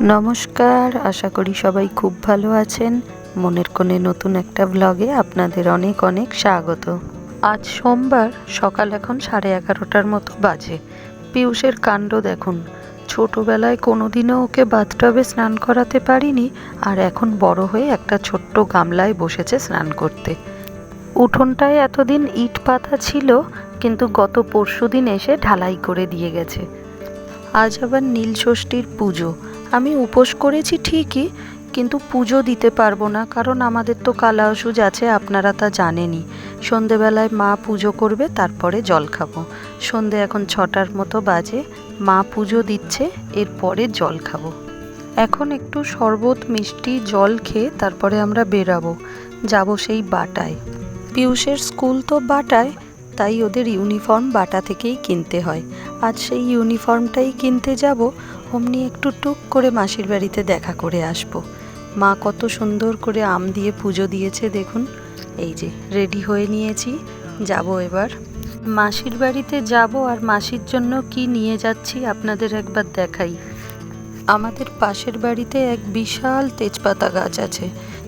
নমস্কার, আশা করি সবাই খুব ভালো আছেন। মনের কোণে নতুন একটা ব্লগে আপনাদের অনেক অনেক স্বাগত। আজ সোমবার, সকাল এখন 11:30টার মতো বাজে। পিয়ুষের কাণ্ড দেখুন। ছোটোবেলায় কোনোদিনও ওকে বাথটবে স্নান করাতে পারিনি, আর এখন বড় হয়ে একটা ছোট্ট গামলায় বসেছে স্নান করতে। উঠোনটায় এতদিন ইট পাতা ছিল, কিন্তু গত পরশুদিন এসে ঢালাই করে দিয়ে গেছে। আজ আবার নীলষষ্ঠীর পুজো। আমি উপোস করেছি ঠিকই, কিন্তু পুজো দিতে পারবো না, কারণ আমাদের তো কালা অসুজ আছে, আপনারা তা জানেনই। সন্ধেবেলায় মা পুজো করবে, তারপরে জল খাবো। সন্ধে এখন 6টার মতো বাজে, মা পুজো দিচ্ছে, এরপরে জল খাবো। এখন একটু শরবত মিষ্টি জল খেয়ে তারপরে আমরা বেরাবো, যাব সেই বাটায়। পিয়ুষের স্কুল তো বাটায়, তাই ওদের ইউনিফর্ম বাটা থেকেই কিনতে হয়। আজ সেই ইউনিফর্মটাই কিনতে যাব। অমনি একটু টুক করে মাসির বাড়িতে দেখা করে আসব। মা কত সুন্দর করে আম দিয়ে পুজো দিয়েছে দেখুন। এই যে রেডি হয়ে নিয়েছি, যাব এবার মাসির বাড়িতে যাব। আর মাসির জন্য কি নিয়ে যাচ্ছি আপনাদের একবার দেখাই। আমাদের পাশের বাড়িতে এক বিশাল তেজপাতা গাছ আছে,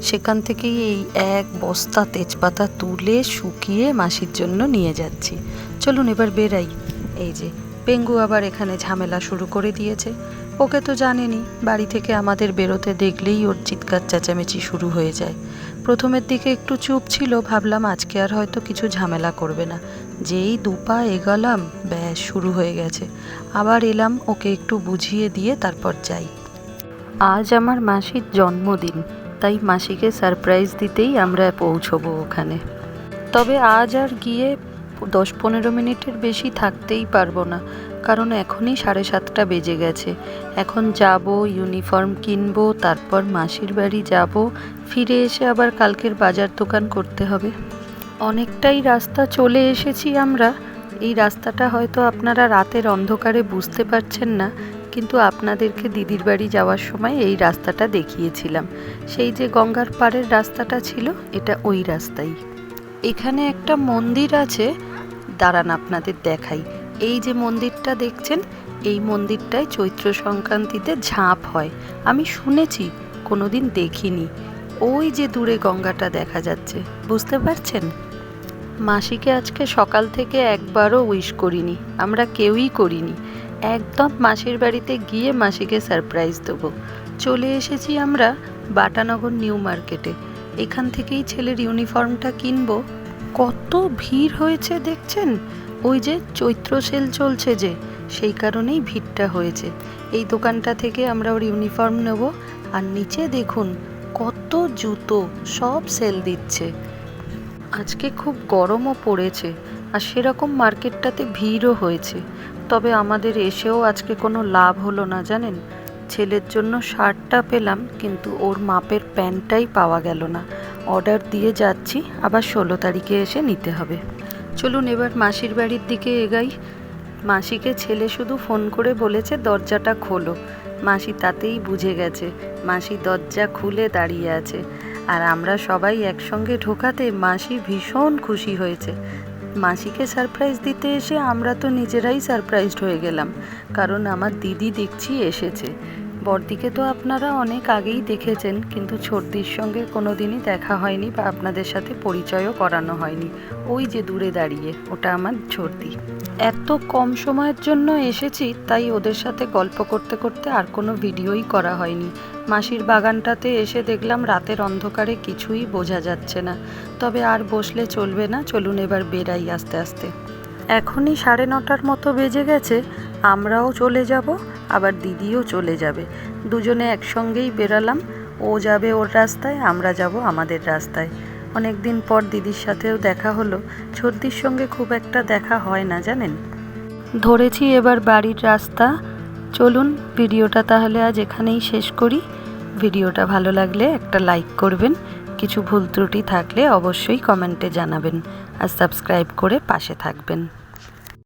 সেখান থেকেই এই এক বস্তা তেজপাতা তুলে শুকিয়ে মাসির জন্য নিয়ে যাচ্ছি। চলুন এবার বেরাই। এই যে পেঙ্গু আবার এখানে ঝামেলা শুরু করে দিয়েছে। ওকে তো জানেনই, বাড়ি থেকে আমাদের বেরোতে দেখলেই ওর চিৎকার চেঁচামেচি শুরু হয়ে যায়। প্রথমের দিকে একটু চুপ ছিল, ভাবলাম আজকে আর হয়তো কিছু ঝামেলা করবে না। যেই দুপা এগালাম, ব্যাস শুরু হয়ে গেছে। আবার এলাম, ওকে একটু বুঝিয়ে দিয়ে তারপর যাই। আজ আমার মাসির জন্মদিন, তাই মাসিকে সারপ্রাইজ দিতেই আমরা পৌঁছবো ওখানে। তবে আজ আর গিয়ে 10-15 মিনিটের বেশি থাকতেই পারবো না, কারণ এখনই 7:30 বেজে গেছে। এখন যাব, ইউনিফর্ম কিনবো, তারপর মাসির বাড়ি যাব, ফিরে এসে আবার কালকের বাজার দোকান করতে হবে। অনেকটাই রাস্তা চলে এসেছি আমরা। এই রাস্তাটা হয়তো আপনারা রাতের অন্ধকারে বুঝতে পারছেন না, কিন্তু আপনাদেরকে দিদির বাড়ি যাওয়ার সময় এই রাস্তাটা দেখিয়েছিলাম। সেই যে গঙ্গার পাড়ের রাস্তাটা ছিল, এটা ওই রাস্তাই। এখানে একটা মন্দির আছে, দাঁড়ান আপনাদের দেখাই। এই যে মন্দিরটা দেখছেন, এই মন্দিরটায় চৈত্র সংক্রান্তিতে ঝাঁপ হয়। আমি শুনেছি, কোনোদিন দেখিনি। ওই যে দূরে গঙ্গাটা দেখা যাচ্ছে, বুঝতে পারছেন? মাসিকে আজকে সকাল থেকে একবারও উইশ করিনি, আমরা কেউই করিনি। একদম মাসির বাড়িতে গিয়ে মাসিকে সারপ্রাইজ দেবো। চলে এসেছি আমরা বাটানগর নিউ মার্কেটে। এখান থেকেই ছেলের ইউনিফর্মটা কিনবো। কত ভিড় হয়েছে দেখছেন? ওই যে চৈত্র সেল চলছে যে, সেই কারণেই ভিড়টা হয়েছে। এই দোকানটা থেকে আমরা ওর ইউনিফর্ম নেব। আর নিচে দেখুন কত জুতো, সব সেল দিচ্ছে। আজকে খুব গরমও পড়েছে, আর সেরকম মার্কেটটাতে ভিড়ও হয়েছে। তবে আমাদের এসেও আজকে কোনো লাভ হলো না জানেন। ছেলের জন্য শার্টটা পেলাম, কিন্তু ওর মাপের প্যান্টটাই পাওয়া গেল না। অর্ডার দিয়ে যাচ্ছি, আবার 16 তারিখে এসে নিতে হবে। চলুন এবার মাসির বাড়ির দিকে এগাই। মাসিকে ছেলে শুধু ফোন করে বলেছে দরজাটা খোলো। মাসি তাতেই বুঝে গেছে। মাসি দরজা খুলে দাঁড়িয়ে আছে, আর আমরা সবাই একসঙ্গে ঢোকাতে মাসি ভীষণ খুশি হয়েছে। মাসিকে সারপ্রাইজ দিতে এসে আমরা তো নিজেরাই সারপ্রাইজড হয়ে গেলাম, কারণ আমার দিদি দেখছি এসেছে। বড়দিকে তো আপনারা অনেক আগেই দেখেছেন, কিন্তু ছোটদির সঙ্গে কোনো দিনই দেখা হয়নি বা আপনাদের সাথে পরিচয়ও করানো হয়নি। ওই যে দূরে দাঁড়িয়ে, ওটা আমার ছোটদি। এত কম সময়ের জন্য এসেছি, তাই ওদের সাথে গল্প করতে করতে আর কোনো ভিডিওই করা হয়নি। মাসির বাগানটাতে এসে দেখলাম রাতের অন্ধকারে কিছুই বোঝা যাচ্ছে না। তবে আর বসলে চলবে না, চলুন এবার বেরাই আস্তে আস্তে। এখনই 9:30 মতো বেজে গেছে। আমরাও চলে যাব, আবার দিদিও চলে যাবে। দুজনে একসঙ্গেই বেরালাম। ও যাবে ওর রাস্তায়, আমরা যাব আমাদের রাস্তায়। অনেক দিন পর দিদির সাথেও দেখা হলো। ছোটদির সঙ্গে খুব একটা দেখা হয় না জানেন। ধরেছি এবার বাড়ির রাস্তা। চলুন ভিডিওটা তাহলে আজ এখানেই শেষ করি। ভিডিওটা ভালো লাগলে একটা লাইক করবেন, কিছু ভুল ত্রুটি থাকলে অবশ্যই কমেন্টে জানাবেন, আর সাবস্ক্রাইব করে পাশে থাকবেন।